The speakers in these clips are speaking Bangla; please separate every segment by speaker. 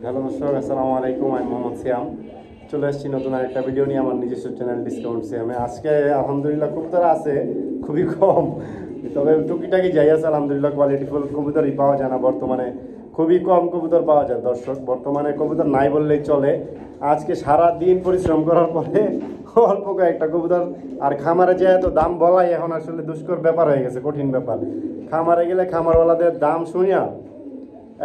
Speaker 1: হ্যালো দর্শক, আসসালামু আলাইকুম। আমি মোহাম্মদ সিয়াম চলে এসেছি নতুন আরেকটা ভিডিও নিয়ে আমার নিজস্ব চ্যানেল ডিসকাউন্ট সিয়ামে। আজকে আলহামদুলিল্লাহ কবুতর আছে খুবই কম, তবে টুকিটাকি যাই আছে আলহামদুলিল্লাহ কোয়ালিটিফুল কবুতরই পাওয়া যায় না বর্তমানে, খুবই কম কবুতর পাওয়া যায় দর্শক। বর্তমানে কবুতর নাই বললেই চলে। আজকে সারা দিন পরিশ্রম করার পরে অল্প কয়েকটা কবুতর, আর খামারে যে এত দাম বলাই এখন আসলে দুষ্কর ব্যাপার হয়ে গেছে, কঠিন ব্যাপার। খামারে গেলে খামারওয়ালাদের দাম শুনিয়া,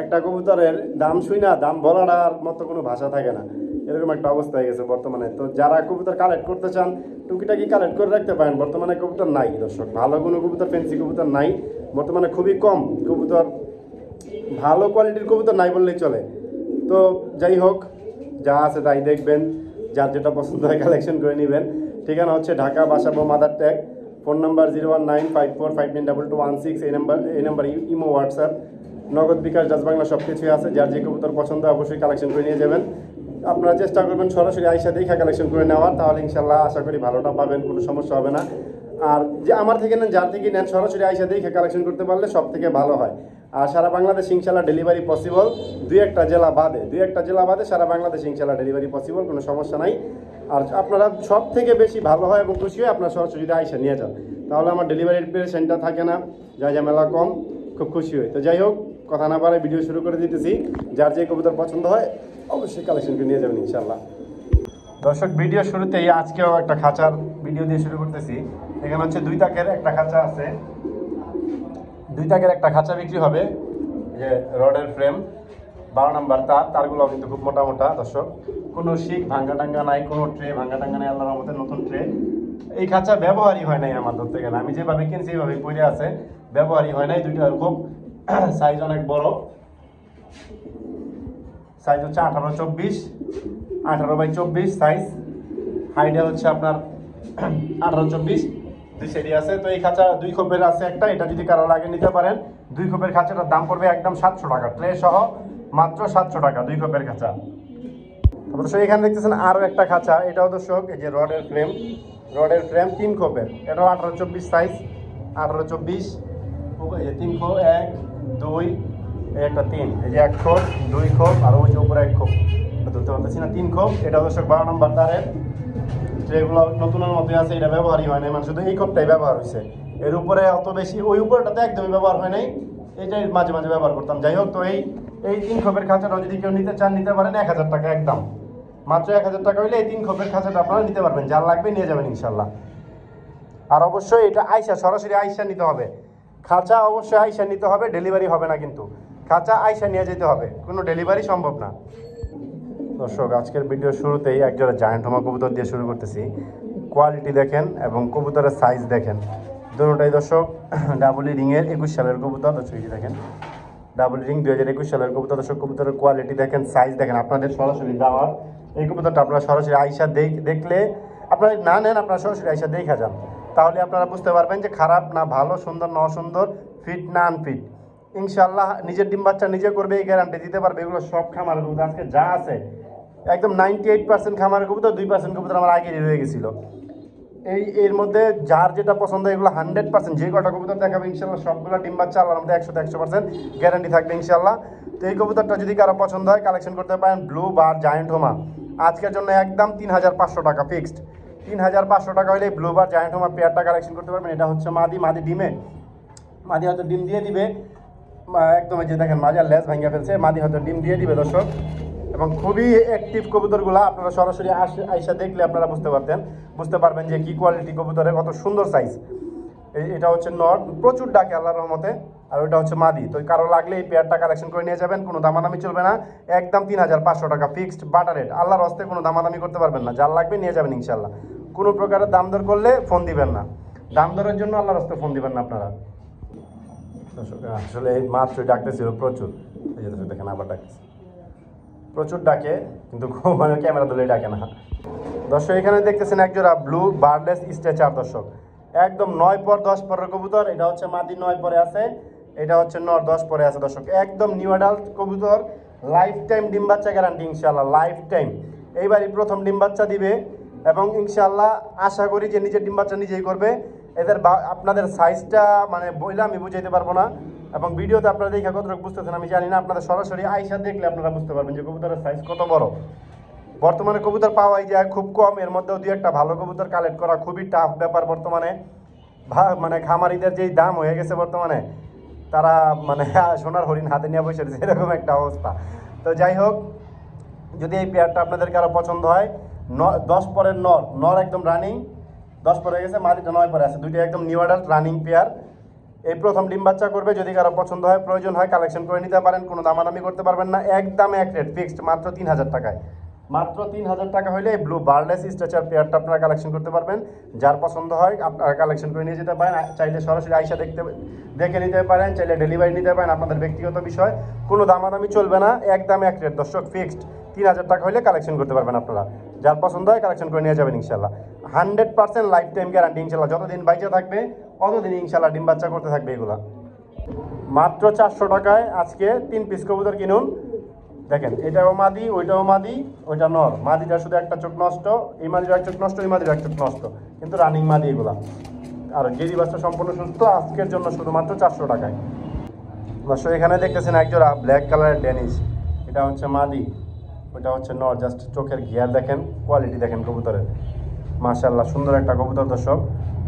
Speaker 1: একটা কবুতরের দাম শুই না দাম বলার মতো কোনো ভাষা থাকে না, এরকম একটা অবস্থা হয়ে গেছে বর্তমানে। তো যারা কবুতর কালেক্ট করতে চান টুকিটাকি কালেক্ট করে রাখতে পারেন। বর্তমানে কবুতর নাই দর্শক, ভালো কোনো কবুতর ফ্যান্সি কবুতর নাই বর্তমানে, খুবই কম কবুতর, ভালো কোয়ালিটির কবুতর নাই বললেই চলে। তো যাই হোক, যা আছে তাই দেখবেন, যার যেটা পছন্দ হয় কালেকশন করে নেবেন। ঠিকানা হচ্ছে ঢাকা বাসাবো মাদার ট্যাগ, ফোন নাম্বার 01954592216। এই নাম্বার ইমো, হোয়াটসঅ্যাপ, নগদ, বিকাশ, ডাচ বাংলা সব কিছুই আছে। যার যে কবুতর পছন্দ অবশ্যই কালেকশন করে নিয়ে যাবেন। আপনারা চেষ্টা করবেন সরাসরি আইসা দেখা কালেকশন করে নেওয়ার, তাহলে ইনশাল্লাহ আশা করি ভালোটা পাবেন, কোনো সমস্যা হবে না। আর যে আমার থেকে নেন, যার থেকে নেন, সরাসরি আইসা দেখে কালেকশন করতে পারলে সব থেকে ভালো হয়। আর সারা বাংলাদেশ ইনশাল্লাহ ডেলিভারি পসিবল, দুই একটা জেলা বাদে সারা বাংলাদেশ ইনশাল্লাহ ডেলিভারি পসিবল, কোনো সমস্যা নাই। আর আপনারা সব থেকে বেশি ভালো হয় এবং খুশি হয় আপনারা সরাসরি যদি আইসা নিয়ে যান, তাহলে আমার ডেলিভারির পেশেন্টটা থাকে না, যা ঝামেলা কম, খুব খুশি হয়। তো যাই হোক, কথা না বাড়ায় ভিডিও শুরু করে দিতেছি। যার যে কবুতর পছন্দ হয় অবশ্যই কালেকশন করে নিয়ে যাবেন ইনশাল্লাহ। দর্শক, ভিডিও শুরুতেই আজকেও একটা খাঁচার ভিডিও দিয়ে শুরু করতেছি। এখানে হচ্ছে 2 তাকের একটা খাঁচা আছে, 2 তাকের একটা খাঁচা বিক্রি হবে। যে রডের ফ্রেম, 12 নাম্বার তারগুলো কিন্তু খুব মোটা মোটা দর্শক, কোনো শিক ভাঙ্গা টাঙ্গা নাই, কোনো ট্রে ভাঙ্গা টাঙ্গা নাই, আল্লাহর রহমতে নতুন ট্রে। এই খাঁচা ব্যবহারই হয় নাই আমার ধরতে গেলে, আমি যেভাবে কিনছি এইভাবেই পড়ে আছে, ব্যবহারই হয় নাই। 2টার খুব সাইজ অনেক বড়, সাইজ হচ্ছে 18x24, 18x24 সাইজ। হাইটে হচ্ছে আপনার 18x24, 2 সাইডে আছে। তো এই খাঁচা 2 খোপের আছে একটা, এটা যদি কারো লাগে নিতে পারেন। 2 খোপের খাঁচাটার দাম পড়বে একদম 700 টাকা, ট্রে সহ মাত্র 700 টাকা 2 খোপের খাঁচা। তারপর এখানে দেখতেছেন আরও একটা খাঁচা, এটাও দর্শক এই যে রডের ফ্রেম 3 খোপের, এটাও 18x24 সাইজ, 18x24, এই যে 3 খোপ, 1 2 এই একটা 3, এই যে 1 খোপ, 2 খোপ, আর ওই যে উপরে 1 খোপ, ধরতে পারতেছি না, 3 খোপ। এটা দর্শক 12 নম্বর তারের ট্রেগুলো নতুনের মধ্যে আছে, এটা ব্যবহারই হয় নাই, মানে শুধু এই খোপটাই ব্যবহার হয়েছে, এর উপরে অত বেশি, ওই উপরটাতে একদমই ব্যবহার হয় নাই, এইটাই মাঝে মাঝে ব্যবহার করতাম। যাই হোক, তো এই 3 খোপের খাঁচাটা যদি কেউ নিতে চান নিতে পারেন, 1000 টাকা একদম, মাত্র 1000 টাকা হইলে এই 3 খোপের খাঁচাটা আপনারা নিতে পারবেন, যার লাগবে নিয়ে যাবেন ইনশাল্লাহ। আর অবশ্যই এটা আইসা, সরাসরি আইসা নিতে হবে, খাঁচা অবশ্যই আইসা নিতে হবে, ডেলিভারি হবে না কিন্তু, খাঁচা আইসা নিয়ে যেতে হবে, কোনো ডেলিভারি সম্ভব না। দর্শক, আজকের ভিডিও শুরুতেই একজোড়া জায়ান্ট হোমা কবুতর দিয়ে শুরু করতেছি। কোয়ালিটি দেখেন এবং কবুতরের সাইজ দেখেন, দুটোটাই দর্শক ডাবল রিংয়ের 21 সালের কবুতর। দর্শক দেখেন, ডাবল রিং 2021 সালের কবুতর। দর্শক, কবুতরের কোয়ালিটি দেখেন, সাইজ দেখেন, আপনাদের সরাসরি দেওয়ার এই কবুতরটা আপনারা সরাসরি আইসা দেখলে, আপনারা না নেন, আপনারা সরাসরি আইসা দেখা যান, তাহলে আপনারা বুঝতে পারবেন যে খারাপ না ভালো, সুন্দর না অসুন্দর, ফিট না আনফিট। ইনশাল্লাহ নিজের ডিম বাচ্চা নিজে করবে, এই গ্যারান্টি দিতে পারবে। এগুলো সব খামারের কবুতর আজকে যা আছে একদম 98% খামারের কবুতর, 2% কবুতর আমার আগেই রয়ে গেছিল। এর মধ্যে যার যেটা পছন্দ এগুলো 100%, যে কটা কবুতর দেখাবে ইনশাল্লাহ সবগুলো ডিম বাচ্চা আল্লাহর মধ্যে 100% গ্যারান্টি থাকবে ইনশাল্লাহ। তো এই কবুতরটা যদি কারো পছন্দ হয় কালেকশন করতে পারেন। ব্লু বার জায়ান্ট হোমা আজকের জন্য একদম 3500 টাকা ফিক্সড, 3500 টাকা হলে ব্লু বার জায়ান্ট হোমা পেয়ারটা কালেকশন করতে পারবেন। এটা হচ্ছে মাদি ডিমে, মাদি হয়তো ডিম দিয়ে দিবে একদম, যে দেখেন মাঝে লেজ ভাঙিয়ে ফেলছে, মাদি হয়তো ডিম দিয়ে দিবে দর্শক। এবং খুবই অ্যাক্টিভ কবুতরগুলো, আপনারা সরাসরি আইসা দেখলে আপনারা বুঝতে পারবেন যে কি কোয়ালিটি কবুতরের, কত সুন্দর সাইজ। এটা হচ্ছে নট, প্রচুর ডাকে আল্লাহর রহমতে, আর ওইটা হচ্ছে মাদি। তো কারো লাগলে এই পেয়ারটা কালেকশন করে নিয়ে যাবেন, কোনো দামাদামি চলবে না, একদম 3500 টাকা ফিক্সড বাটার রেট, আল্লাহর হস্তে কোনো দামাদামি করতে পারবেন না, যার লাগবে নিয়ে যাবেন ইনশাল্লাহ। কোনো প্রকারের দাম দর করলে ফোন দিবেন না, দাম দরের জন্য আল্লাহর হস্তে ফোন দিবেন না আপনারা। আসলে এই মাত্রই ডাকতেছিল প্রচুর, এই যে দেখেন আবার ডাকতেছে, প্রচুর ডাকে, কিন্তু মানে ক্যামেরা ধরলেই ডাকে না। দর্শক, এখানে দেখতেছেন একজোড়া ব্লু বার্ডলেস স্ট্রেচার দর্শক, একদম 9 পর 10 পরের কবুতর। এটা হচ্ছে মাদি 9 পরে আছে, এটা হচ্ছে নর 10 পরে আছে দর্শক, একদম নিউ অ্যাডাল্ট কবুতর, লাইফ টাইম ডিম বাচ্চা গ্যারান্টি ইনশাল্লাহ, লাইফ টাইম। এইবারই প্রথম ডিম বাচ্চা দিবে এবং ইনশাল্লাহ আশা করি যে নিজের ডিম বাচ্চা নিজেই করবে। এদের আপনাদের সাইজটা মানে বইলে আমি বুঝাইতে পারবো না, এবং ভিডিওতে আপনারা দেখে কতটুকু বুঝতেছেন আমি জানি না, আপনাদের সরাসরি আইসা দেখলে আপনারা বুঝতে পারবেন যে কবুতরের সাইজ কত বড়। বর্তমানে কবুতর পাওয়াই যায় খুব কম, এর মধ্যেও দুই একটা ভালো কবুতর কালেক্ট করা খুবই টাফ ব্যাপার বর্তমানে। মানে খামারিদের যেই দাম হয়ে গেছে বর্তমানে, তারা মানে সোনার হরিণ হাতে নিয়ে বসে রয়েছে, এরকম একটা অবস্থা। তো যাই হোক, যদি এই পেয়ারটা আপনাদের কারো পছন্দ হয়, 10 পরের নর, নর একদম রানিং, 10 পরে গেছে, মাদিটা 9 পরে আছে, দুইটা একদম নিউ অ্যাডাল্ট রানিং পেয়ার। এই প্রথম ডিম বাচ্চা করবে, যদি কারো পছন্দ হয় প্রয়োজন হয় কালেকশন করে নিতে পারেন, কোনো দামাদামি করতে পারবেন না, একদম এক রেট ফিক্সড মাত্র 3000 টাকায়। মাত্র 3000 টাকা হলে এই ব্লু বার্লেস স্ট্রেচার পেয়ারটা আপনারা কালেকশন করতে পারবেন। যার পছন্দ হয় আপনারা কালেকশন করে নিয়ে যেতে পারেন, চাইলে সরাসরি আইসা দেখে নিতে পারেন, চাইলে ডেলিভারি নিতে পারেন, আপনাদের ব্যক্তিগত বিষয়, কোনো দামাদামি চলবে না, একদম এক রেট দর্শক ফিক্সড 3000 টাকা হলে কালেকশন করতে পারবেন আপনারা। যার পছন্দ হয় কালেকশন করে নিয়ে যাবেন ইনশাল্লাহ। 100% লাইফ টাইম গ্যারান্টি ইনশাল্লাহ, যতদিন বাইচে থাকবে অতদিন ইনশাল্লাহ ডিম বাচ্চা করতে থাকবে এগুলা। মাত্র 400 টাকায় আজকে 3 পিস কবুতর কিনুন। দেখেন এটাও মাদি, ওইটাও মাদি, ওইটা নর, মাদিটা শুধু একটা চোখ নষ্ট, এই মাদির এক চোখ নষ্ট, এই মাদির এক চোখ নষ্ট, কিন্তু রানিং মাদি এগুলা। আর গেরি বাচ্চা সম্পূর্ণ সুস্থ, আজকের জন্য শুধুমাত্র 400 টাকায়। দর্শক এখানে দেখতেছেন একজোড়া ব্ল্যাক কালারের ড্যানিশ, এটা হচ্ছে মাদি, ওইটা হচ্ছে নর। জাস্ট চোখের ঘিয়ার দেখেন, কোয়ালিটি দেখেন কবুতরের, মাশাআল্লাহ সুন্দর একটা কবুতর দর্শক।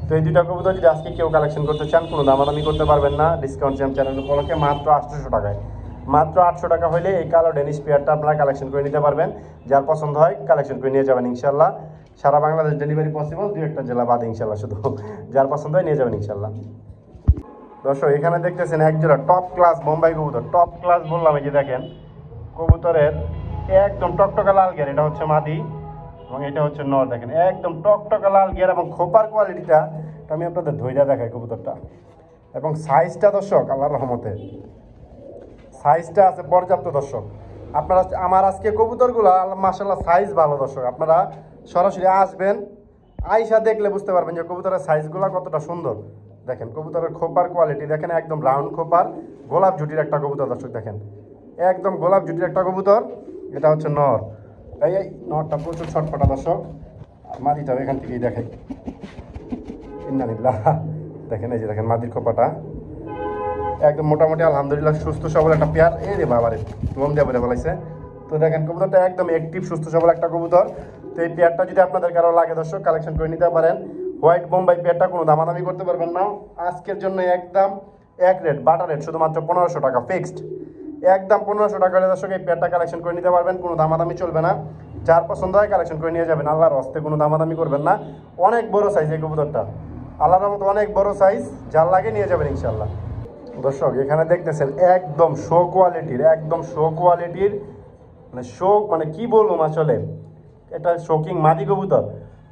Speaker 1: তো এই দুইটা কবুতর যদি আজকে কেউ কালেকশন করতে চান, কোনো দামাদামি করতে পারবেন না, ডিসকাউন্ট চ্যানেল উপলক্ষে মাত্র 800 টাকায়। মাত্র 800 টাকা হলে এই কালো ডেনিশ পেয়ারটা আপনারা কালেকশন করে নিতে পারবেন। যার পছন্দ হয় কালেকশন করে নিয়ে যাবেন ইনশাল্লাহ। সারা বাংলাদেশ ডেলিভারি পসিবল, 2-1টা জেলা বাদে ইনশাল্লাহ, শুধু যার পছন্দ হয় নিয়ে যাবেন ইনশাল্লাহ। দর্শক এখানে দেখতেছেন একজোড়া টপ ক্লাস বোম্বাই কবুতর, টপ ক্লাস বললাম, এই যে দেখেন কবুতরের একদম টকটকা লাল গিয়ার, এটা হচ্ছে মাদি এবং এটা হচ্ছে নর। দেখেন একদম টকটকা লাল গিয়ার এবং খোপার কোয়ালিটিটা আমি আপনাদের ধৈর্য দেখাই কবুতরটা, এবং সাইজটা দর্শক আল্লাহর রহমতে সাইজটা আছে পর্যাপ্ত দর্শক। আপনারা আমার আজকে কবুতরগুলো মাশাআল্লাহ সাইজ ভালো দর্শক, আপনারা সরাসরি আসবেন, আইসা দেখলে বুঝতে পারবেন যে কবুতরের সাইজগুলো কতটা সুন্দর। দেখেন কবুতরের খোপার কোয়ালিটি দেখেন, একদম রাউন্ড খোপার, গোলাপ জুটির একটা কবুতর দর্শক, দেখেন একদম গোলাপ জুটির একটা কবুতর। এটা হচ্ছে নর, এই নরটা প্রচুর ছটফটা দর্শক, আর মাদিটাও এখান থেকেই দেখাই, ইন্নালিল্লাহ। দেখেন এই যে দেখেন মাদির খোপাটা একদম মোটামুটি আলহামদুলিল্লাহ সুস্থ সবল একটা পেয়ার। এই রে বাবারে লোম দিয়ে বলে বলাইছে। তো দেখেন কবুতরটা একদম অ্যাক্টিভ সুস্থ সবল একটা কবুতর। তো এই পেয়ারটা যদি আপনাদের কারো লাগে দর্শক কালেকশন করে নিতে পারেন। হোয়াইট বোম্বাই পেয়ারটা কোনো দামাদামি করতে পারবেন না, আজকের জন্য একদম এক রেট, বাটার রেট, শুধুমাত্র 1500 টাকা ফিক্সড, একদম 1500 টাকা হলে দর্শক এই পেয়ারটা কালেকশন করে নিতে পারবেন, কোনো দামাদামি চলবে না। যার পছন্দ হয় কালেকশন করে নিয়ে যাবেন, আল্লাহর হস্তে কোনো দামাদামি করবেন না। অনেক বড় সাইজ এই কবুতরটা, আল্লাহর মতো অনেক বড় সাইজ, যার লাগে নিয়ে যাবেন ইনশাল্লাহ। দর্শক এখানে দেখতেছেন একদম শো কোয়ালিটির, একদম শো কোয়ালিটির, মানে শো মানে কি বলবো আসলে, এটা শোকিং মাদি কবুতর,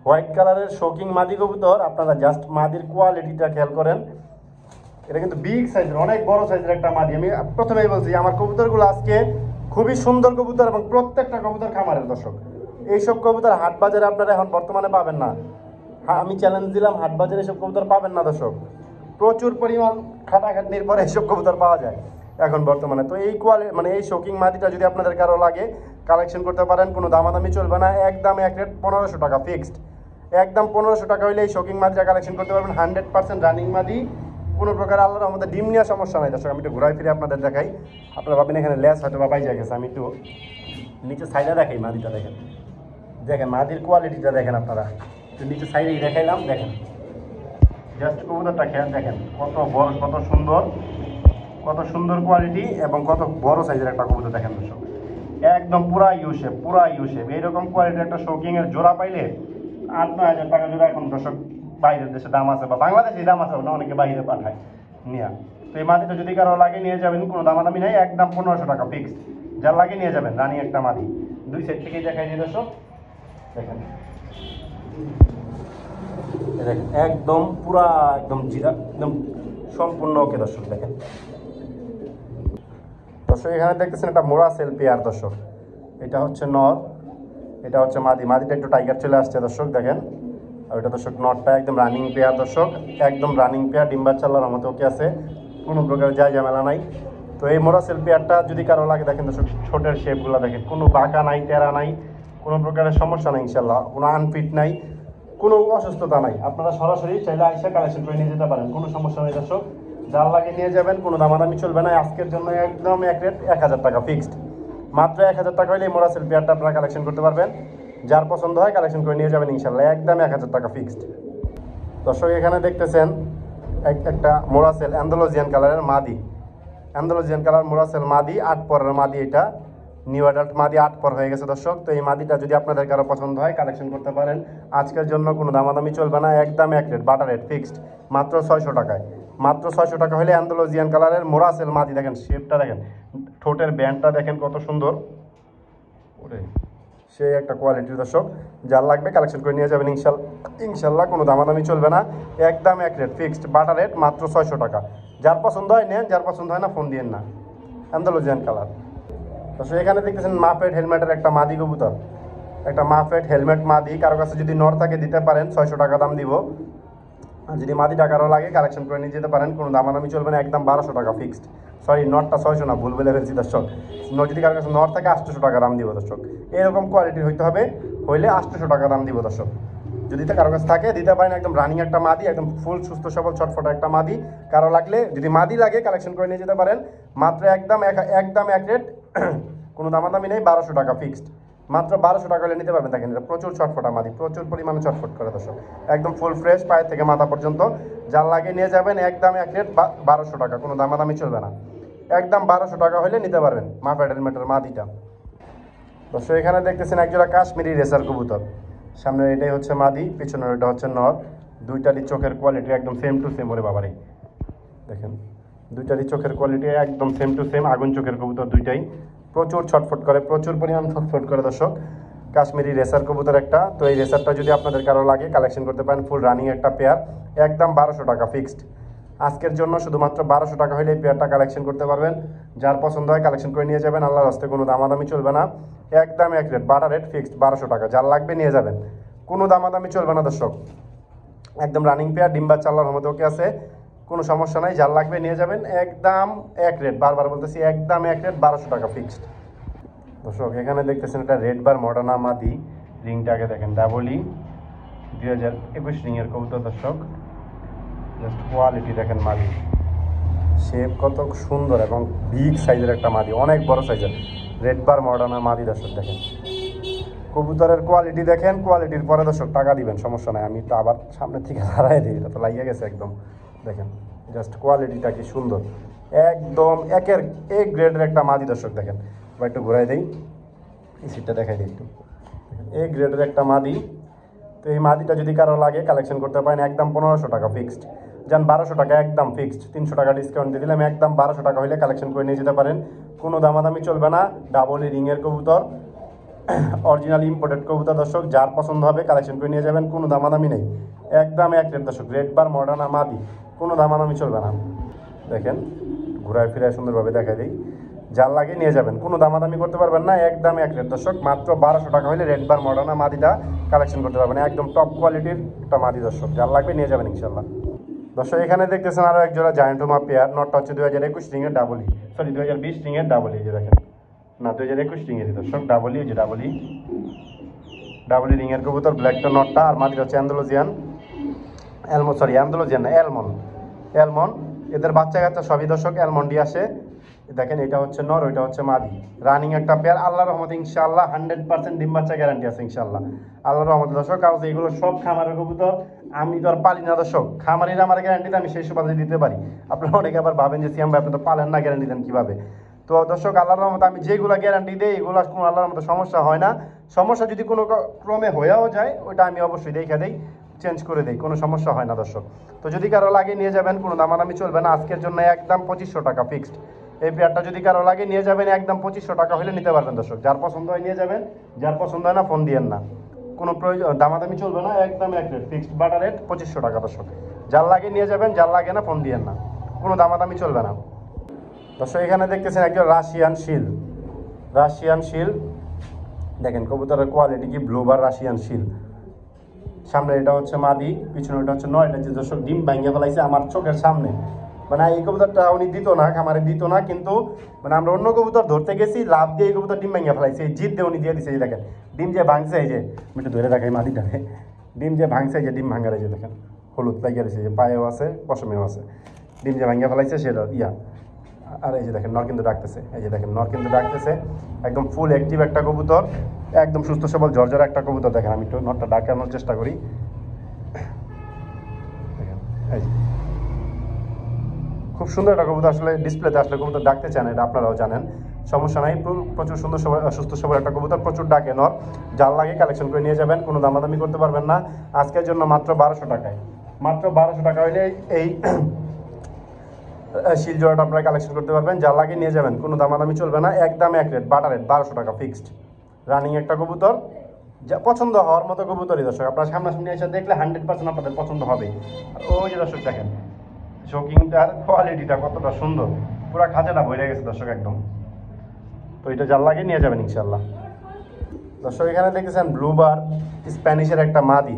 Speaker 1: হোয়াইট কালারের শোকিং মাদি কবুতর। আপনারা জাস্ট মাদির কোয়ালিটিটা খেয়াল করেন, এটা কিন্তু বিগ সাইজের, অনেক বড় সাইজের একটা মাদি। আমি প্রথমেই বলছি আমার কবুতরগুলো আজকে খুবই সুন্দর কবুতর, এবং প্রত্যেকটা কবুতর খামারের দর্শক। এইসব কবুতর হাট বাজারে আপনারা এখন বর্তমানে পাবেন না, আমি চ্যালেঞ্জ দিলাম, হাট বাজারে এসব কবুতর পাবেন না দর্শক। প্রচুর পরিমাণ খাটাখাটনির পরে এইসব কবুতর পাওয়া যায় এখন বর্তমানে। তো এই কোয়ালিটি মানে এই শোকিং মাদিটা যদি আপনাদের কারো লাগে কালেকশন করতে পারেন, কোনো দামাদামি চলবে না, একদম এক রেট 1500 টাকা ফিক্সড, একদম 1500 টাকা হলে এই শোকিং মাদিটা কালেকশন করতে পারবেন। 100% রানিং মাদি, কোনো প্রকার আল্লাহর আমাদের ডিম নেওয়ার সমস্যা নাই দর্শক। আমি একটু ঘুরাই ফিরে আপনাদের দেখাই, আপনারা ভাবেন এখানে লেস হয়তো বা পাই গেছে, আমি একটু নিচে সাইডে দেখাই মাদিটা, দেখেন দেখেন মাদির কোয়ালিটিটা দেখেন, আপনারা একটু নিচে সাইডেই দেখাইলাম, দেখেন জাস্ট কবুতরটা খেয়াল দেখেন কত বড়, কত সুন্দর, কত সুন্দর কোয়ালিটি এবং কত বড় সাইজের একটা কবুতর দেখেন দর্শক, একদম পুরা ইউশেপ, পুরা ইউশেপ। এইরকম কোয়ালিটির একটা শৌকিংয়ের জোড়া পাইলে 8-9 হাজার টাকা জোড়া এখন দর্শক বাইরের দেশে দাম আছে, বা বাংলাদেশে দাম আছে না, অনেকে বাইরে পাঠায় নিয়ে। তো এই মাদিটা যদি কারো লাগে নিয়ে যাবেন, কোনো দামাদামি নাই, একদম 1500 টাকা ফিক্সড, যার লাগে নিয়ে যাবেন। রানি একটা মাদি, দুই সাইড থেকেই দেখাই দিই দর্শক, দেখেন দেখেন একদম পুরা একদম জিরা একদম সম্পূর্ণ ওকে দর্শক। দেখেন দর্শক এখানে দেখতেছেন একটা মোড়া সেল পেয়ার দর্শক, এটা হচ্ছে নর, এটা হচ্ছে মাদি, মাদিটা একটু টাইগার চলে আসছে দর্শক দেখেন। আর ওইটা দর্শক নরটা একদম রানিং পেয়ার দর্শক, একদম রানিং পেয়ার, ডিম বাচ্চা আল্লাহর রহমতে ওকে আছে, কোনো প্রকার যায় ঝামেলা নাই। তো এই মোড়া সেল পেয়ারটা যদি কারো লাগে দেখেন দর্শক, ছোটের শেপগুলো দেখেন, কোনো বাঁকা নাই, টেরা নাই, কোনো প্রকারের সমস্যা নাই ইনশাল্লাহ, কোনো আনফিট নাই, কোনো অসুস্থতা নাই, আপনারা সরাসরি চাইলে আইসা কালেকশন করে নিয়ে যেতে পারেন, কোনো সমস্যা নেই দর্শক। যার লাগে নিয়ে যাবেন, কোনো দামাদামি চলবে না। আজকের জন্য একদম এক রেট 1000 টাকা ফিক্সড, মাত্র 1000 টাকা হলে এই মোরাসেল পেয়ারটা আপনারা কালেকশন করতে পারবেন। যার পছন্দ হয় কালেকশন করে নিয়ে যাবেন ইনশাল্লাহ, একদম 1000 টাকা ফিক্সড। দর্শক এখানে দেখতেছেন একটা মোরাসেল অ্যান্ডালুজিয়ান কালারের মাদি, অ্যান্ডালুজিয়ান কালার মোরাসেল মাদি, 8 পরের মাদি, এটা নিউ অ্যাডাল্ট মাদি, 8 পর হয়ে গেছে দর্শক। তো এই মাদিটা যদি আপনাদের কারো পছন্দ হয় কালেকশন করতে পারেন। আজকের জন্য কোনো দামাদামি চলবে না, একদম এক রেট, বাটার রেট ফিক্সড, মাত্র 600 টাকায়। মাত্র 600 টাকা হলে অ্যান্ডালুজিয়ান কালারের মোরাসেল মাদি, দেখেন শেপটা দেখেন, ঠোঁটের ব্যান্ডটা দেখেন কত সুন্দর, ওরে সেই একটা কোয়ালিটির দর্শক। যার লাগবে কালেকশন করে নিয়ে যাবেন ইনশাল্লাহ, কোনো দামাদামি চলবে না, একদম এক রেট ফিক্সড, বাটার রেট, মাত্র 600 টাকা। যার পছন্দ হয় নেন, যার পছন্দ হয় না ফোন দিয়েন না। অ্যান্ডালুজিয়ান কালার দর্শক এখানে দেখতেছেন মাফেট হেলমেটের একটা মাদি কবুতর, একটা মাফেট হেলমেট মাদি, কারো কাছে যদি নর থাকে দিতে পারেন, 600 টাকা দাম দিব। আর যদি মাদি টাকারও লাগে কালেকশন করে নিয়ে যেতে পারেন, কোনো দামাদামি চলবে না, একদম 1200 টাকা ফিক্সড। সরি, নটটা 600 না, ভুল বলে ফেলছি দর্শক। যদি কারো কাছে নর থাকে 800 টাকা দাম দিব দর্শক, এরকম কোয়ালিটির হইতে হবে, হইলে 800 টাকা দাম দিব দর্শক। যদি কারো কাছে থাকে দিতে পারেন, একদম রানিং একটা মাদি, একদম ফুল সুস্থ সবল ছটফটা একটা মাদি। কারো লাগলে যদি মাদি লাগে কালেকশন করে নিয়ে যেতে পারেন, মাত্র একদম এক রেট, কোনো দামাদামি নেই, 1200 টাকা ফিক্সড, মাত্র 1200 টাকা হলে নিতে পারবেন। দেখেন এটা প্রচুর ছটফটা মাদি, প্রচুর পরিমাণে ছটফট করে দর্শক, একদম ফুল ফ্রেশ, পায়ের থেকে মাথা পর্যন্ত। যার লাগে নিয়ে যাবেন, একদম এক রেট 1200 টাকা, কোনো দামাদামি চলবে না, একদম 1200 টাকা হলে নিতে পারবেন মাফেট হেলমেটের মাদিটা। দর্শক এখানে দেখতেছেন একজোড়া কাশ্মীরি রেসার কবুতর, সামনের এটাই হচ্ছে মাদি, পিছনের এটা হচ্ছে নর। দুইটারই চোখের কোয়ালিটি একদম সেম টু সেম, ওরে বাবারে দেখেন, দুইটারই চোখের কোয়ালিটি একদম সেম টু সেম, আগুন চোখের কবুতর দুইটাই, প্রচুর ছটফট করে, প্রচুর পরিমাণ ছটফট করে দর্শক। কাশ্মীরি রেসার কবুতর একটা, তো এই রেসারটা যদি আপনাদের কারো লাগে কালেকশন করতে পারেন, ফুল রানিং একটা পেয়ার, একদম 1200 টাকা ফিক্সড। আজকের জন্য শুধুমাত্র 1200 টাকা হলে এই পেয়ারটা কালেকশন করতে পারবেন। যার পছন্দ হয় কালেকশন করে নিয়ে যাবেন, আল্লাহর রাস্তায় কোনো দামাদামি চলবে না, একদম এক রেট, বাটার রেট ফিক্সড, 1200 টাকা। যার লাগবে নিয়ে যাবেন, কোনো দামাদামি চলবে না দর্শক, একদম রানিং পেয়ার, ডিম বাচ্চা আল্লাহর রহমতে ওকে আছে, কোনো সমস্যা নাই। যার লাগবে নিয়ে যাবেন, একদম এক রেট, বারবার বলতেছি একদম এক রেট, 1200 টাকা ফিক্সড। দর্শক এখানে দেখতেছেন এটা রেড বার মডার্না মাদি, রিংটাকে দেখেন ডাবলি, 2021 রিংয়ের কবুতর দর্শক। জাস্ট কোয়ালিটি দেখেন, মাদি শেপ কত সুন্দর এবং বিগ সাইজের একটা মাদি, অনেক বড় সাইজের রেড বার মডার্না মাদি দর্শক। দেখেন কবুতরের কোয়ালিটি দেখেন, কোয়ালিটির পরে দর্শক টাকা দিবেন, সমস্যা নাই। আমি তো আবার সামনে থেকে হারাই দিই, এটা তো লাগিয়ে গেছে একদম। দেখেন জাস্ট কোয়ালিটিটা কি সুন্দর, একদম একের এক গ্রেডের একটা মাদি দর্শক। দেখেন বা একটু ঘুরাই দিই, এই সিটটা দেখাই দিই একটু, এ গ্রেডের একটা মাদি। তো এই মাদিটা যদি কারো লাগে কালেকশন করতে পারেন, একদম 1500 টাকা ফিক্সড, যান 1200 টাকা একদম ফিক্সড, 300 টাকা ডিসকাউন্ট দিয়ে দিলাম, একদম 1200 টাকা হলে কালেকশন করে নিয়ে যেতে পারেন, কোনো দামাদামি চলবে না। ডাবল রিংয়ের কবুতর, অরিজিনাল ইম্পোর্টেড কবুতর দর্শক। যার পছন্দ হবে কালেকশন করে নিয়ে যাবেন, কোনো দামাদামি নেই, একদম এক রেট দর্শক। রেড বার মডার্না মাদি, কোনো দামাদামি চলবে না। দেখেন ঘুরায় ফিরায় সুন্দরভাবে দেখাই দিই, যার লাগে নিয়ে যাবেন, কোনো দামাদামি করতে পারবেন না, একদম এক রেট দর্শক। মাত্র 1200 টাকা হলে রেড বার মডার্না মাদিটা কালেকশন করতে পারবেন, একদম টপ কোয়ালিটির একটা মাদি দর্শক। যার লাগবে নিয়ে যাবেন ইনশাল্লাহ। দর্শক এখানে দেখতেছেন আরও এক জোড়া জায়ান্ট হোমা পেয়ার, নটটা হচ্ছে 2021 রিংয়ের ডাবলি, সরি 2020 রিংয়ের ডাবলি, যে দেখেন না 2021 রিংয়েরই দর্শক, ডাবলি, যে ডাবলি রিংয়ের কবুতর, ব্ল্যাকটা নটটা, আর মাদিটা হচ্ছে অ্যান্ডালুজিয়ান অ্যান্ডালুজিয়ান না অ্যালমন্ড। এদের বাচ্চা কাচ্চা সবই দর্শক অ্যালমন্ডই আসে। দেখেন এটা হচ্ছে নর, ওইটা হচ্ছে মাদি, রানিং একটা পেয়ার, আল্লাহর রহমতে ইনশাআল্লাহ 100% ডিম বাচ্চা গ্যারান্টি আছে ইনশাআল্লাহ, আল্লাহর রহমতে দর্শক। কারণ এগুলো সব খামারের কবুতর, আমি তো আর পালি না দর্শক, খামারিরা আমার গ্যারান্টিতে আমি সেই সুবাদে দিতে পারি। আপনারা অনেকে আবার ভাবেন যে সিয়াম ভাই আপনি তো পালেন না, গ্যারান্টি দেন কীভাবে? তো দর্শক আল্লাহর রহমতে আমি যেগুলো গ্যারান্টি দিই এগুলো কোনো আল্লাহর মতো সমস্যা হয় না। সমস্যা যদি কোনো ক্রমে হয়েও যায় ওইটা আমি অবশ্যই দেখে দিই, চেঞ্জ করে দিই, কোনো সমস্যা হয় না দর্শক। তো যদি কারো লাগে নিয়ে যাবেন, কোনো দামাদামি চলবে না। আজকের জন্য একদম 2500 টাকা ফিক্সড। এই পেয়ারটা যদি কারো লাগে নিয়ে যাবেন, একদম 2500 টাকা হলে নিতে পারবেন দর্শক। যার পছন্দ হয় নিয়ে যাবেন, যার পছন্দ হয় না ফোন দিয়েন না, কোনো প্রয়োজন দামাদামি চলবে না, একদম এক রেট ফিক্সড, বাটার রেট 2500 টাকা দর্শক। যার লাগে নিয়ে যাবেন, যার লাগে না ফোন দিয়েন না, কোনো দামাদামি চলবে না দর্শক। এখানে দেখতেছেন একজন রাশিয়ান শিল, দেখেন কবুতরের কোয়ালিটি কি, ব্লুবার রাশিয়ান শিল। সামনে এটা হচ্ছে মাদি, পিছনে এটা হচ্ছে নয়, এটা যে দর্শক ডিম ভাঙিয়ে ফেলাইছে আমার চোখের সামনে। মানে এই কবুতরটা উনি দিত না, খামারে দিত না, কিন্তু মানে আমরা অন্য কবুতর ধরতে গেছি, লাভ দিয়ে এই কবুতর ডিম ভাঙিয়ে ফেলাইছে, এই জিদ দিয়ে উনি দিয়ে দিচ্ছে। এই দেখেন ডিম যে ভাঙছে, এই যে আমি একটু ধরে দেখাই মাদিটাকে, ডিম যে ভাঙছে, যে ডিম ভাঙার এই যে দেখেন হলুদ লাগিয়ে রয়েছে, যে পায়েও আছে পশমেও আছে, ডিম যে ভাঙিয়ে ফেলাইছে সেটা ইয়া। আর এই যে দেখেন নর কিন্তু ডাকতেছে, এই যে দেখেন নর কিন্তু ডাকতেছে, একদম ফুল অ্যাক্টিভ একটা কবুতর, একদম সুস্থ সবল ঝরঝরে একটা কবুতর। দেখেন আমি একটু নরটা ডাকানোর চেষ্টা করি, দেখেন এই যে খুব সুন্দর একটা কবুতর। আসলে ডিসপ্লেতে আসলে কবুতর ডাকতে চান, এটা আপনারাও জানেন, সমস্যা নাই। প্রচুর সুন্দর সুস্থ সবল একটা কবুতর, প্রচুর ডাকে নর, যার লাগে কালেকশন করে নিয়ে যাবেন, কোনো দামাদামি করতে পারবেন না। আজকের জন্য মাত্র 1200 টাকায়, মাত্র 1200 টাকা হইলে এই শিল জোড়াটা আপনারা কালেকশন করতে পারবেন, যার লাগে নিয়ে যাবেন, কোনো দামাদামি চলবে না, একদম এক রেট, বাটার রেট 1200 টাকা ফিক্সড। রানিং একটা কবুতর, যা পছন্দ হওয়ার মতো কবুতরই দর্শক, আপনারা সামনাসামনি এসে দেখলে 100% আপনাদের পছন্দ হবে। আর ওই যে দর্শক দেখেন শোকিংটার কোয়ালিটিটা কতটা সুন্দর, পুরো খাঁচাটা ভরে গেছে দর্শক একদম। তো এটা যার লাগে নিয়ে যাবেন ইনশাল্লাহ। দর্শক এখানে দেখতেছেন ব্লুবার স্প্যানিশের একটা মাদি,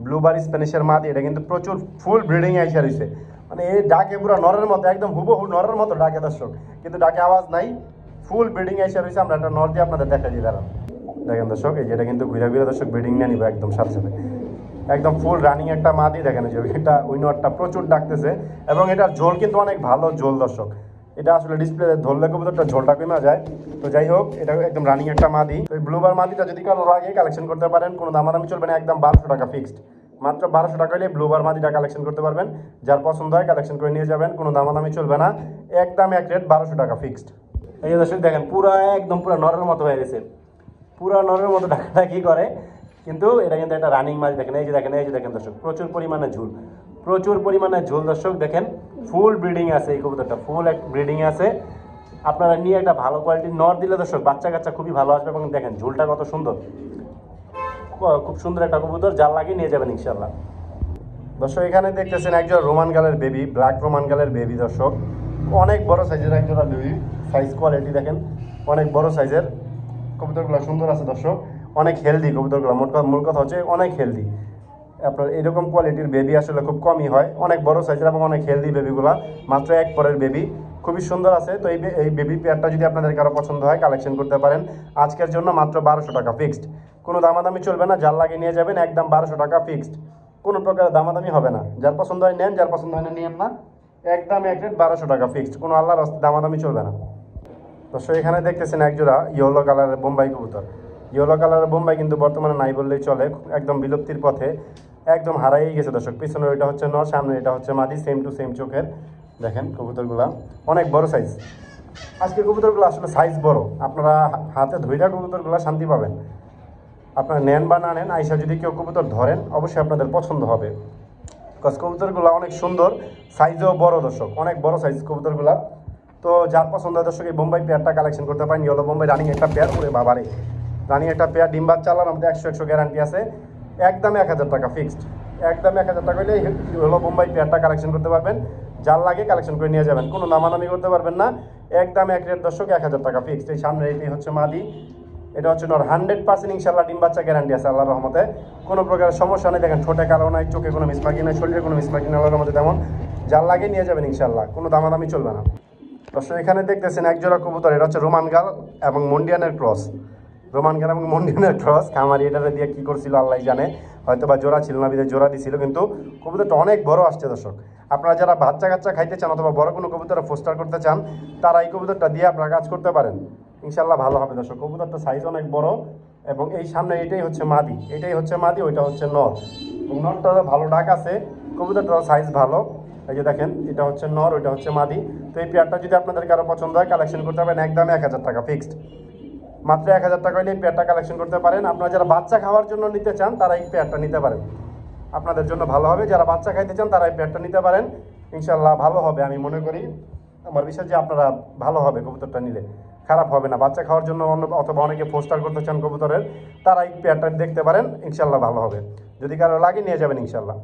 Speaker 1: ব্লুবার স্প্যানিশের মাদি, এটা কিন্তু প্রচুর ফুল ব্রিডিং আইসা রয়েছে, মানে এই ডাকে পুরো নরের মতো, একদম হুবহু নরের মতো ডাকে দর্শক, কিন্তু ডাকে আওয়াজ নাই, ফুল ব্রিডিং আইসা রয়েছে। আমরা একটা নর দিয়ে আপনাদের দেখা দিই দাঁড়ান, দেখেন দর্শক এই যেটা কিন্তু ঘুরে ঘুরে দর্শক ব্রিডিং নিয়ে নিব একদম সাথে সাথে, একদম ফুল রানিং একটা মাদি। দেখেন যে এটা ওই নটটা প্রচুর ডাকতেছে, এবং এটার ঝোল কিন্তু অনেক ভালো ঝোল দর্শক, এটা আসলে ডিসপ্লে ধরলে কবুতরটা ঝোলটা কমে যায়। তো যাই হোক এটা একদম রানিং একটা মাদি। তো এই ব্লুবার মাদিটা যদি কারো লাগে কালেকশন করতে পারেন, কোনো দামাদামি চলবে না, একদম 1200 টাকা ফিক্সড, মাত্র 1200 টাকা হলে ব্লুবার মাদিটা কালেকশন করতে পারবেন, যার পছন্দ হয় কালেকশন করে নিয়ে যাবেন, কোনো দামাদামি চলবে না, একদম এক রেট 1200 টাকা ফিক্সড। এই যে দর্শক দেখেন পুরা একদম পুরো নরের মতো হয়ে গেছে, পুরা নরের মতো ডাকাডাকি করে, কিন্তু এটা কিন্তু একটা রানিং মাছ। দেখেন এই যে দেখেন, এই যে দেখেন দর্শক প্রচুর পরিমাণে ঝুল, প্রচুর পরিমাণে ঝোল দর্শক, দেখেন ফুল ব্রিডিং আছে এই কবুতরটা, ফুল ব্রিডিং আছে। আপনারা নিয়ে একটা ভালো কোয়ালিটির নর দিলে দর্শক বাচ্চা কাচ্চা খুবই ভালো আসবে, এবং দেখেন ঝোলটা কত সুন্দর, খুব সুন্দর একটা কবুতর, যার লাগিয়ে নিয়ে যাবেন ইনশাল্লাহ। দর্শক এখানে দেখতেছেন একজন রোমান গালের বেবি, ব্ল্যাক রোমান গালের বেবি দর্শক, অনেক বড় সাইজের একজোড়া বেবি, সাইজ কোয়ালিটি দেখেন অনেক বড় সাইজের, কবুতরগুলো সুন্দর আছে দর্শক, অনেক হেলদি কবুতরগুলো, মূল কথা হচ্ছে অনেক হেলদি। আপনার এরকম কোয়ালিটির বেবি আসলে খুব কমই হয়, অনেক বড় সাইজের এবং অনেক হেলদি বেবিগুলা, মাত্র এক পরের বেবি, খুবই সুন্দর আছে। তো এই বেবি পেয়ারটা যদি আপনাদের কারো পছন্দ হয় কালেকশন করতে পারেন, আজকের জন্য মাত্র 1200 টাকা ফিক্সড, কোনো দামাদামি চলবে না, যার লাগে নিয়ে যাবেন, একদম 1200 টাকা ফিক্সড, কোনো প্রকার দামাদামি হবে না, যার পছন্দ হয় নেন, যার পছন্দ হয় না নিয়েন না, একদম এক রেট 1200 টাকা ফিক্সড, কোনো আল্লাহর দামাদামি চলবে না। দর্শক এখানে দেখতেছেন একজোড়া ইয়েলো কালারের বোম্বাই কবুতর, ইয়েলো কালারের বোম্বাই কিন্তু বর্তমানে নাই বললেই চলে, একদম বিলুপ্তির পথে, একদম হারাই গেছে দর্শক। পিছনে ওইটা হচ্ছে নর, সামনে এটা হচ্ছে মাদি, সেম টু সেম চোখের। দেখেন কবুতরগুলা অনেক বড় সাইজ, আজকের কবুতরগুলো আসলে সাইজ বড়, আপনারা হাতে ধইরা কবুতরগুলো শান্তি পাবেন। আপনারা নেন বা না নেন, আইসা যদি কেউ কবুতর ধরেন অবশ্যই আপনাদের পছন্দ হবে, বিকজ কবুতরগুলো অনেক সুন্দর, সাইজও বড় দর্শক, অনেক বড় সাইজ কবুতরগুলা। তো যার পছন্দ হয় দর্শক এই বোম্বাই পেয়ারটা কালেকশন করতে পারেন, ইয়েলো বোম্বাই রানিং একটা পেয়ার, করে বাবারে রানিং একটা পেয়ার, ডিম বাচ্চা চালার আমাদের 100 গ্যারান্টি আছে, একদম 1000 টাকা ফিক্সড, একদম 1000 টাকা হলে ইয়েলো বোম্বাই পেয়ারটা কালেকশন করতে পারবেন, যার লাগে কালেকশন করে নিয়ে যাবেন, কোনো দামাদামি করতে পারবেন না, একদম এক রেট দর্শক, 1000 টাকা ফিক্সড। এই সামনে এটি হচ্ছে মাদি, এটা হচ্ছে নর, 100% ইনশাল্লাহ ডিম বাচ্চা গ্যারান্টি আছে আল্লাহর রহমতে, কোনো প্রকার সমস্যা নেই। দেখেন ঠোঁটে কালো নাই, চোখে কোনো মিসমার্কিং নাই, শরীরে কোনো মিসমার্কিং আল্লাহর রহমতে তেমন, যার লাগে নিয়ে যাবেন ইনশাল্লাহ, কোনো দামাদামি চলবে না। দর্শক এখানে দেখতেছেন একজোড়া কবুতর, এটা হচ্ছে রোমান গাল এবং মন্ডিয়ানের ক্রস, রোমান গাল এবং মন্ডিয়ানের ক্রস, খামারি এটারে দিয়ে কী করছিল আল্লাহ জানে, হয়তো বা জোড়া ছিল না, বিদে জোড়া দিছিল, কিন্তু কবুতরটা অনেক বড় আসছে দর্শক। আপনারা যারা বাচ্চা কাচ্চা খাইতে চান অথবা বড় কোনো কবুতর ফোস্টার করতে চান, তারা এই কবুতরটা দিয়ে আপনারা কাজ করতে পারেন, ইনশাল্লাহ ভালো হবে দর্শক। কবুতরটা সাইজ অনেক বড়, এবং এই সামনে এটাই হচ্ছে মাদি, এটাই হচ্ছে মাদি, ওইটা হচ্ছে নর, এবং নরটারও ভালো ডাক আছে, কবুতরটারও সাইজ ভালো। এই যে দেখেন এটা হচ্ছে নর, ওইটা হচ্ছে মাদি। তো এই পেয়ারটা যদি আপনাদের কারো পছন্দ হয় কালেকশন করতে পারেন, একদম 1000 টাকা ফিক্সড, মাত্র 1000 টাকা হলে এই পেয়ারটা কালেকশন করতে পারেন। আপনারা যারা বাচ্চা খাওয়ার জন্য নিতে চান তারা এই পেয়ারটা নিতে পারেন, আপনাদের জন্য ভালো হবে। যারা বাচ্চা খাইতে চান তারা এই পেয়ারটা নিতে পারেন, ইনশাল্লাহ ভালো হবে, আমি মনে করি, আমার বিশ্বাস যে আপনারা ভালো হবে, কবুতরটা নিলে খারাপ হবে না। বাচ্চা খাওয়ার জন্য অথবা অনেকে ফোস্টার করতে চান কবুতরের, তারা এই পেয়ারটা দেখতে পারেন, ইনশাল্লাহ ভালো হবে, যদি কারো লাগে নিয়ে যাবেন ইনশাল্লাহ।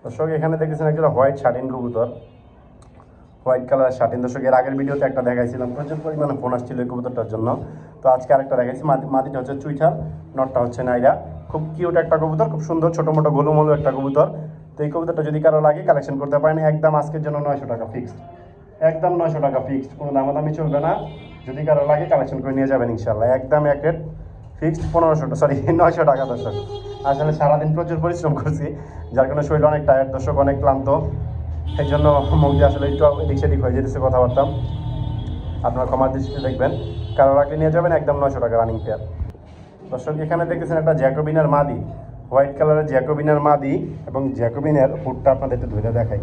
Speaker 1: দর্শক এখানে দেখেছেন একটা হোয়াইট শাটিন কবুতর, হোয়াইট কালার শাটিন দর্শক, এর আগের ভিডিওতে একটা দেখাইছিলাম, প্রচুর পরিমাণে ফোন আসছিল এই কবুতরটার জন্য, তো আজকে আরেকটা দেখাইছি। মাদিটা হচ্ছে চুইঠাল, নটটা হচ্ছে নাইরা, খুব কিউট একটা কবুতর, খুব সুন্দর ছোটো মোটো গোলুমলু একটা কবুতর। তো এই কবুতরটা যদি কারো লাগে কালেকশন করতে পারেন, একদম আজকের জন্য 900 টাকা ফিক্সড, একদম 900 টাকা ফিক্সড, কোনো দামাদামি চলবে না, যদি কারো লাগে কালেকশন করে নিয়ে যাবেন ইনশাল্লাহ, একদম এক রেট ফিক্সড 1500 সরি 900 টাকা দর্শক। আসলে সারাদিন প্রচুর পরিশ্রম করছি, যার কারণে শরীর অনেক টায়ার্ড দর্শক, অনেক ক্লান্ত, এই জন্য মুখ দিয়ে আসলে একটু এদিক সেদিক হয়ে যেতেছে কথাবার্তা, আপনারা ক্ষমার দৃষ্টিতে দেখবেন। কারো রাখলে নিয়ে যাবেন একদম 900 টাকা রানিং পেয়ার। দর্শক এখানে দেখতেছেন একটা জ্যাকোবিনের মাদি, হোয়াইট কালারের জ্যাকোবিনের মাদি, এবং জ্যাকোবিনের হুডটা আপনাদের একটু ধরে দেখাই।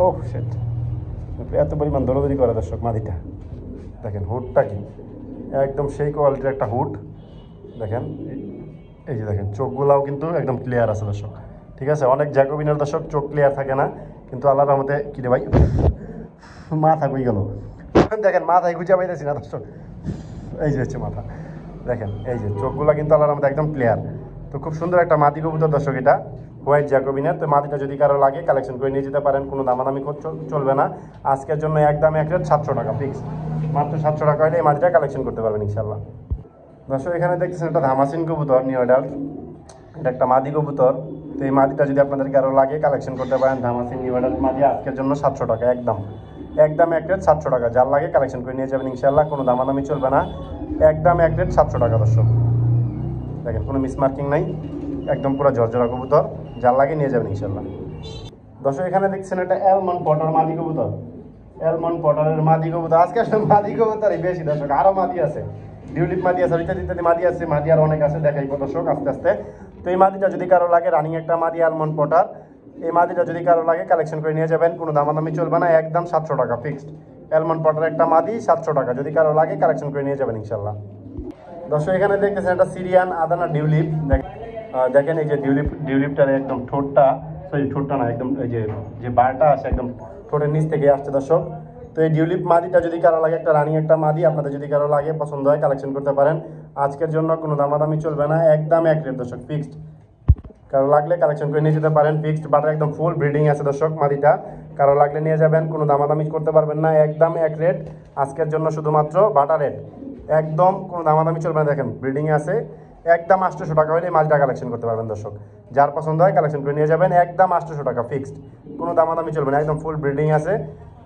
Speaker 1: ও সেট এত পরিমাণ দৌড়দৌড়ি করে দর্শক মাদিটা, দেখেন হুডটা কি একদম সেই কোয়ালিটির একটা হুড। দেখেন এই যে দেখেন চোখগুলাও কিন্তু একদম ক্লিয়ার আছে দর্শক, ঠিক আছে। অনেক জ্যাকোবিনের দর্শক চোখ ক্লিয়ার থাকে না, কিন্তু আল্লাহর রহমতে কি রে ভাই মাথা কই গেল, দেখেন মাথায় গুজা পাইতেছি না দর্শক, এই যে হচ্ছে মাথা, দেখেন এই যে চোখগুলো কিন্তু আল্লাহর রহমতে একদম ক্লিয়ার। তো খুব সুন্দর একটা মাদি কবুতর দর্শক, এটা হোয়াইট জ্যাকোবিনের। তো মাদিটা যদি কারো লাগে কালেকশন করে নিয়ে যেতে পারেন, কোনো দামাদামি চলবে না। আজকের জন্য একদম এক রেট 700 টাকা ফিক্স, মাত্র 700 টাকা হলে এই মাদিটা কালেকশন করতে পারবেন ইনশাল্লাহ। দর্শক এখানে দেখতেছেন একটা ধামাসিন কবুতর নিউ অ্যাডাল্ট, এটা একটা মাদি কবুতর। তো এই মাদিটা যদি আপনাদেরকে আরও লাগে কালেকশন করতে পারেন, ধামাসিন নিউ অ্যাডাল্ট মাদি আজকের জন্য 700 টাকা একদম এক রেট 700 টাকা। যার লাগে কালেকশন করে নিয়ে যাবেন ইনশাল্লাহ, কোনো দামাদামি চলবে না, একদম এক রেট 700 টাকা দর্শক। দেখেন কোনো মিসমার্কিং নাই, একদম পুরো ঝরঝরা কবুতর, যার লাগে নিয়ে যাবেন ইনশাল্লাহ। দর্শক এখানে দেখছেন একটা অ্যালমন্ড পটার মাদি কবুতর, অ্যালমন্ড পটারের মাদি কবুতর। আজকে আসলে মাদি কবুতরই বেশি দর্শক, আরও মাদি আছে, ডিউলিপ মাদি আছে, ইত্যাদি ইত্যাদি মাদি আছে, মাদি আর অনেক আছে, দেখাইব দর্শক আস্তে আস্তে। তো এই মাদিটা যদি কারো লাগে রানিং একটা মাদি অ্যালমন্ড পটার, এই মাদিটা যদি কারো লাগে কালেকশন করে নিয়ে যাবেন, কোনো দামাদামি চলবে না, একদম 700 টাকা ফিক্সড। অ্যালমন্ড পটার একটা মাদি 700 টাকা, যদি কারো লাগে কালেকশন করে নিয়ে যাবেন ইনশাল্লাহ। দর্শক এখানে দেখতেছেন একটা সিরিয়ান আদানা ডিউলিপ, দেখেন এই যে ডিউলিপটার একদম ঠোঁটটা, সরি ঠোঁটটা না, একদম এই যে বারটা আছে একদম ঠোঁটের নিচ থেকে আসছে দর্শক। তো এই ডিউলিপ মাদিটা যদি কারো লাগে, একটা রানিং একটা মাদি আপনাদের যদি কারো লাগে পছন্দ হয় কালেকশন করতে পারেন, আজকের জন্য কোনো দামাদামি চলবে না, একদম এক রেট দর্শক ফিক্সড। কারো লাগলে কালেকশন করে নিয়ে যেতে পারেন, ফিক্সড বাটার একদম ফুল ব্রিডিং আছে দর্শক মাদিটা, কারো লাগলে নিয়ে যাবেন, কোনো দামাদামি করতে পারবেন না, একদম এক রেট আজকের জন্য, শুধুমাত্র বাটার রেট, একদম কোনো দামাদামি চলবে না। দেখেন ব্রিডিংয়ে আছে, একদম 800 টাকা হলে মাদিটা কালেকশন করতে পারবেন দর্শক, যার পছন্দ হয় কালেকশন করে নিয়ে যাবেন, একদম 800 টাকা ফিক্সড, কোনো দামাদামি চলবে না, একদম ফুল ব্রিডিং আছে,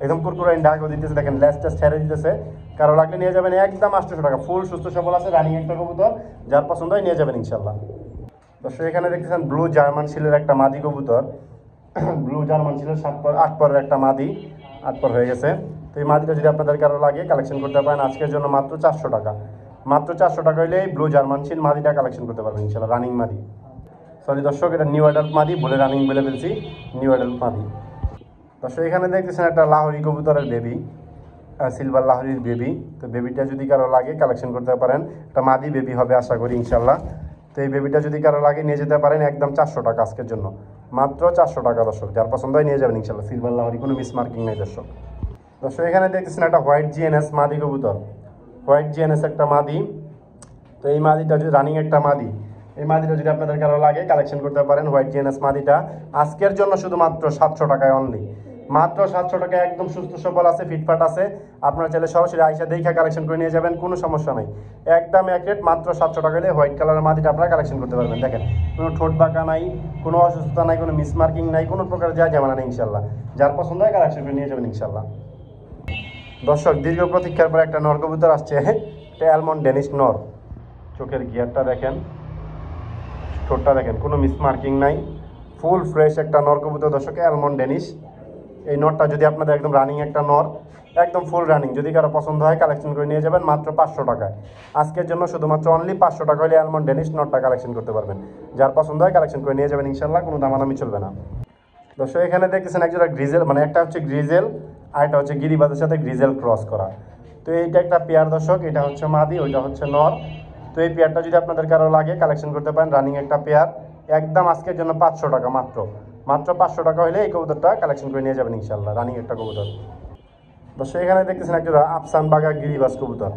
Speaker 1: একদম কুরকুরাইন ডাকও দিতেছে, দেখেন লেস টেস্ট ছেড়ে দিতেছে, কারো লাগলে নিয়ে যাবেন একদম 800 টাকা, ফুল সুস্থ সবল আছে, রানিং একটা কবুতর, যার পছন্দ হয় নিয়ে যাবেন ইনশাল্লাহ। দর্শক এখানে দেখতেছেন ব্লু জার্মান শিলের একটা মাদি কবুতর, ব্লু জার্মান শিলের 8 পরের একটা মাদি, 8 পর হয়ে গেছে। তো এই মাদিটা যদি আপনাদের কারো লাগে কালেকশন করতে পারেন, আজকের জন্য মাত্র 400 টাকা, মাত্র 400 টাকা হলে ব্লু জার্মান শিল মাদিটা কালেকশন করতে পারবেন ইনশাল্লাহ, রানিং মাদি। সরি দর্শক এটা নিউ অ্যাডাল্ট মাদি, বলে রানিং বলে ফেলছি, নিউ অ্যাডাল্ট মাদি। দর্শক এখানে দেখতেছেন একটা লাহোরি কবুতরের বেবি, সিলভার লাহোরির বেবি। তো বেবিটা যদি কারো লাগে কালেকশন করতে পারেন, একটা মাদি বেবি হবে আশা করি ইনশাল্লাহ। তো এই বেবিটা যদি কারো লাগে নিয়ে যেতে পারেন, একদম 400 টাকা আজকের জন্য, মাত্র 400 টাকা দর্শক, যার পছন্দ হয় নিয়ে যাবেন ইনশাল্লাহ, সিলভার লাহোরি, কোনো মিসমার্কিং নেই দর্শক। দর্শক এখানে দেখতেছেন একটা হোয়াইট জিএনএস মাদি কবুতর, হোয়াইট জিএনএস একটা মাদি। তো এই মাদিটা যদি রানিং একটা মাদি, এই মাদিটা যদি আপনাদের কারো লাগে কালেকশন করতে পারেন, হোয়াইট জিএনএস মাদিটা আজকের জন্য শুধুমাত্র 700 টাকায় অনলি, মাত্র 700 টাকায়, একদম সুস্থ সবল আছে, ফিটফাট আছে, আপনারা চাইলে সরাসরি আইসা দেখা কালেকশন করে নিয়ে যাবেন, কোনো সমস্যা নাই, একদম এক রেট মাত্র 700 টাকা হলে হোয়াইট কালারের মাদিটা আপনারা কালেকশন করতে পারবেন। দেখেন কোনো ঠোঁট বাঁকা নাই, কোনো অসুস্থতা নাই, কোনো মিসমার্কিং নাই, কোনো প্রকার যা জামানা নেই ইনশাল্লাহ, যার পছন্দ হয় কালেকশন করে নিয়ে যাবেন ইনশাল্লাহ। দর্শক দীর্ঘ প্রতীক্ষার পর একটা নর কবুতর আসছে, এটা অ্যালমন্ড ডেনিশ নর, চোখের গিয়ারটা দেখেন, ঠোঁটটা দেখেন, কোনো মিসমার্কিং নাই, ফুল ফ্রেশ একটা নর কবুতর দর্শক, অ্যালমন্ড ডেনিশ। এই নরটা যদি আপনাদের একদম রানিং একটা নর, একদম ফুল রানিং, যদি কারো পছন্দ হয় কালেকশন করে নিয়ে যাবেন মাত্র 500 টাকায়, আজকের জন্য শুধুমাত্র অনলি 500 টাকা হলে অ্যালমন্ড ডেনিশ নরটা কালেকশন করতে পারবেন, যার পছন্দ হয় কালেকশন করে নিয়ে যাবেন ইনশাল্লাহ, কোনো দামাদামি চলবে না। দর্শক এখানে দেখতেছেন একজোড়া গ্রিজেল, মানে একটা হচ্ছে গ্রিজেল আর এটা হচ্ছে গিরিবাজের সাথে গ্রিজেল ক্রস করা। তো এইটা একটা পেয়ার দর্শক, এটা হচ্ছে মাদি, ওইটা হচ্ছে নর। তো এই পেয়ারটা যদি আপনাদের কারো লাগে কালেকশন করতে পারেন, রানিং একটা পেয়ার, একদম আজকের জন্য 500 টাকা, মাত্র 500 টাকা হলে এই কবুতরটা কালেকশন করে নিয়ে যাবেন ইনশাল্লাহ, রানিং একটা কবুতর। দর্শক এখানে দেখতেছেন একজোড়া আফসান বাগা গিরিবাজ কবুতর,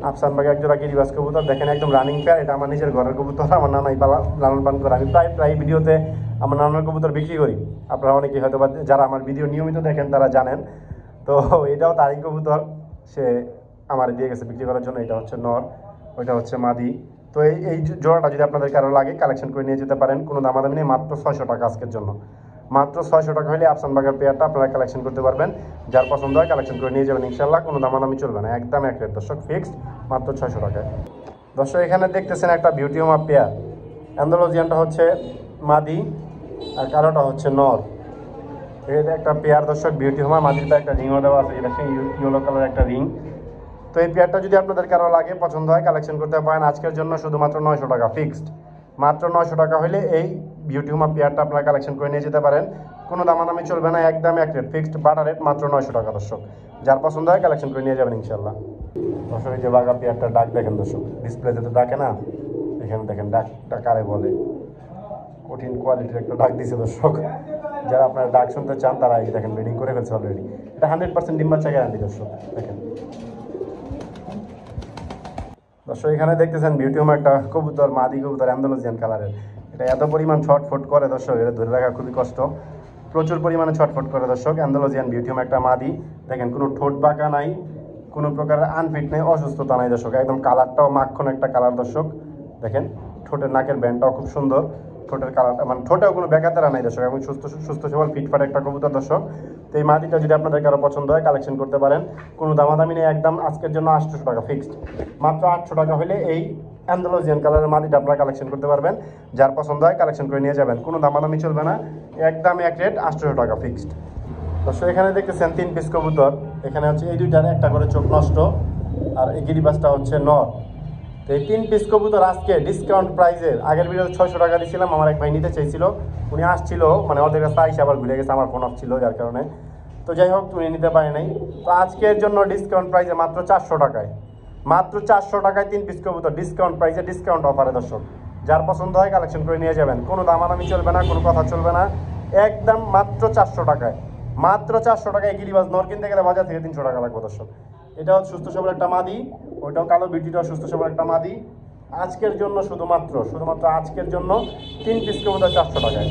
Speaker 1: আফসান বাগা একজোড়া গিরিবাজ কবুতর, দেখেন একদম রানিং পেয়ার, এটা আমার নিজের ঘরের কবুতর, আমার নানাই লালন পালন করে, আমি প্রায় ভিডিওতে আমার নানার কবুতর বিক্রি করি, আপনারা অনেকেই হয়তো বা যারা আমার ভিডিও নিয়মিত দেখেন তারা জানেন। তো এটাও তারই কবুতর, সে আমার দিয়ে গেছে বিক্রি করার জন্য, এটা হচ্ছে নর, ওইটা হচ্ছে মাদি। তো এই জোড়াটা যদি আপনাদের কারো লাগে কালেকশন করে নিয়ে যেতে পারেন, কোনো দামাদামি নেই, মাত্র 600 টাকা আজকের জন্য, মাত্র 600 টাকা হলে আফসান বাগের পেয়ারটা আপনারা কালেকশন করতে পারবেন, যার পছন্দ হয় কালেকশন করে নিয়ে যাবেন ইনশাল্লাহ, কোনো দামাদামি চলবে না, একদম এক রেট দর্শক, ফিক্সড মাত্র 600 টাকায়। দর্শক এখানে দেখতেছেন একটা বিউটি হোমা পেয়ার। অ্যান্ডালুজিয়ানটা হচ্ছে মাদি আর কালোটা হচ্ছে নর। এটা একটা পেয়ার দর্শক, বিউটি হোমা। মাদিরটা একটা রিংও দেওয়া আছে, এটা সেই ইয়েলো কালার একটা রিং। তো এই পেয়ারটা যদি আপনাদের কারো লাগে, পছন্দ হয়, কালেকশন করতে পারেন। আজকের জন্য শুধুমাত্র 900 টাকা ফিক্সড। মাত্র 900 টাকা হলে এই বিউটি হোমা পেয়ারটা আপনারা কালেকশন করে নিয়ে যেতে পারেন। কোনো দামাদামি চলবে না, একদম এক রেট, ফিক্সড বাটা রেট, মাত্র 900 টাকা দর্শক। যার পছন্দ হয় কালেকশন করে নিয়ে যাবেন ইনশাল্লাহ। দর্শক এই যে বাঘা পেয়ারটা ডাক দেখেন দর্শক, ডিসপ্লেতে তো ডাকে না, এখানে দেখেন ডাকটা কারে বলে। কঠিন কোয়ালিটির একটা ডাক দিছে দর্শক। যারা আপনারা ডাক শুনতে চান তারা এই দেখেন ব্রিডিং করে ফেলছে অলরেডি। এটা 100% ডিম বাচ্চা গ্যারান্টি দর্শক। দেখেন দর্শক এখানে দেখতেছেন বিউটি হোম একটা কবুতর, মাদি কবুতর, অ্যান্ডালুজিয়ান কালারের। এটা এত পরিমাণ ছটফট করে দর্শক, এটা ধরে রাখা খুবই কষ্ট। প্রচুর পরিমাণে ছটফট করে দর্শক। অ্যান্ডালুজিয়ান বিউটি হোম একটা মাদি। দেখেন কোনো ঠোঁট বাঁকা নাই, কোনো প্রকার আনফিট নেই, অসুস্থতা নাই দর্শক। একদম কালারটাও মাখন একটা কালার দর্শক। দেখেন ঠোঁটের নাকের ব্যান্ডটাও খুব সুন্দর, ঠোঁটের কালারটা মানে ঠোঁটেও কোনো বেকাতারা নাই দর্শক, এবং সুস্থ সুস্থ সবল ফিটফাট একটা কবুতর দর্শক। তো এই মাটিটা যদি আপনাদের কারো পছন্দ হয় কালেকশন করতে পারেন। কোনো দামাদামি নেই, একদম আজকের জন্য 800 টাকা ফিক্সড। মাত্র 800 টাকা হলে এই অ্যান্ডালুজিয়ান কালারের মাটিটা আপনারা কালেকশন করতে পারবেন। যার পছন্দ হয় কালেকশন করে নিয়ে যাবেন, কোনো দামাদামি চলবে না, একদম এক রেট, 800 টাকা ফিক্সড। দর্শক এখানে দেখতেছেন 3 পিস কবুতর। এখানে হচ্ছে এই দুইটার একটা করে চোখ নষ্ট, আর এই গিরিবাসটা হচ্ছে নর। তো এই 3 পিস কবুতর আজকে ডিসকাউন্ট প্রাইসে, আগের ভিডিও 600 টাকা দিয়েছিলাম, আমার এক ভাই নিতে চাইছিল, উনি আসছিল, মানে ওদের কাছে আইসে আবার ঘুরে গেছে, আমার ফোন অফ ছিল যার কারণে। তো যাই হোক, তুমি নিতে পারি নাই। তো আজকের জন্য ডিসকাউন্ট প্রাইসে মাত্র 400 টাকায়, মাত্র 400 টাকায় 3 পিস কবুতর ডিসকাউন্ট প্রাইসে, ডিসকাউন্ট অফারে দর্শক। যার পছন্দ হয় কালেকশন করে নিয়ে যাবেন, কোনো দামাদামি চলবে না, কোনো কথা চলবে না, একদম মাত্র 400 টাকায়। মাত্র 400 টাকায় গিরিবাজ নর কিনতে গেলে বাজার থেকে 300 টাকা লাগবে দর্শক। এটাও সুস্থ সবল একটা মাদি, ওইটাও কালো বিউটিটাও সুস্থ সবল একটা মাদি। আজকের জন্য শুধুমাত্র আজকের জন্য 3 পিস কবুতর 400 টাকায়।